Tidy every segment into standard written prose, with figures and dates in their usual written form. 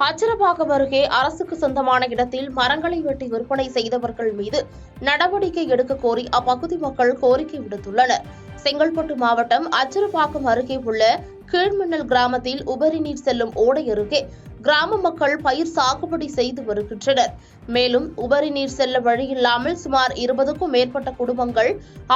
அச்சரப்பாக்கம் அருகே அரசுக்கு சொந்தமான இடத்தில் மரங்களை வெட்டி விற்பனை செய்தவர்கள் மீது நடவடிக்கை எடுக்க கோரி அப்பகுதி மக்கள் கோரிக்கை விடுத்துள்ளனர். செங்கல்பட்டு மாவட்டம் அச்சரப்பாக்கம் அருகே உள்ள கீழ்மின்னல் கிராமத்தில் உபரி நீர் செல்லும் ஓடை அருகே கிராம மக்கள் பயிர் சாகுபடி செய்து வருகின்றனர். மேலும் உபரி நீர் செல்ல வழியில்லாமல் சுமார் 20க்கும் மேற்பட்ட குடும்பங்கள்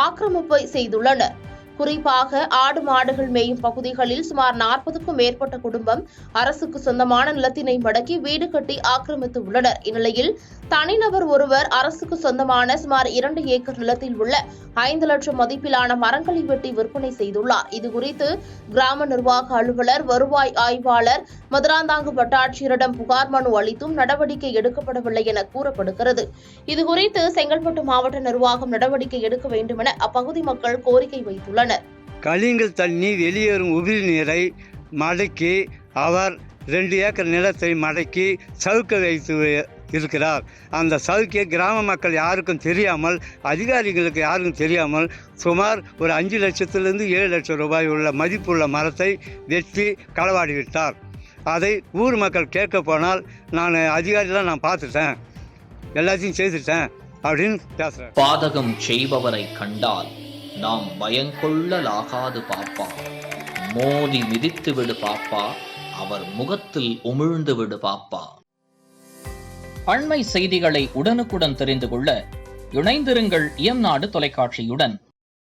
ஆக்கிரமிப்பை செய்துள்ளனர். குறிப்பாக ஆடு மாடுகள் மேயும் பகுதிகளில் சுமார் 40க்கும் மேற்பட்ட குடும்பம் அரசுக்கு சொந்தமான நிலத்தினை மடக்கி வீடு கட்டி ஆக்கிரமித்து உள்ளனர். இந்நிலையில் தனிநபர் ஒருவர் அரசுக்கு சொந்தமான சுமார் 2 ஏக்கர் நிலத்தில் உள்ள 5 லட்சம் மதிப்பிலான மரங்களை வெட்டி விற்பனை செய்துள்ளார். இதுகுறித்து கிராம நிர்வாக அலுவலர், வருவாய் ஆய்வாளர், மதுராந்தாங்கு வட்டாட்சியரிடம் புகார் மனு அளித்தும் நடவடிக்கை எடுக்கப்படவில்லை என கூறப்படுகிறது. இதுகுறித்து செங்கல்பட்டு மாவட்ட நிர்வாகம் நடவடிக்கை எடுக்க வேண்டும் என அப்பகுதி மக்கள் கோரிக்கை வைத்துள்ளனர். கழிங்கல் தண்ணி வெளியேறும் உபரி நீரை மடக்கி அவர் 2 ஏக்கர் நிலத்தை மடக்கி சவுக்க வைத்து இருக்கிறார். அந்த சவுக்கை கிராம மக்கள் யாருக்கும் தெரியாமல், அதிகாரிகளுக்கு யாருக்கும் தெரியாமல் சுமார் ஒரு 5 லட்சத்திலிருந்து 7 லட்சம் ரூபாய் உள்ள மதிப்புள்ள மரத்தை வெட்டி களவாடி விட்டார். அதை ஊர் மக்கள் கேட்க போனால், நான் அதிகாரிலாம் நான் பார்த்துட்டேன், எல்லாத்தையும் செய்துட்டேன் அப்படின்னு பேசுகிறேன். பாதகம் செய்பவரை கண்டால் நாம் பயங்கொள்ளலாகாது பாப்பா, மோதி மிதித்து விடு பாப்பா, அவர் முகத்தில் உமிழ்ந்து விடு பாப்பா. அண்மை செய்திகளை உடனுக்குடன் தெரிந்து கொள்ள இணைந்திருங்கள் இயம்நாடு தொலைக்காட்சியுடன்.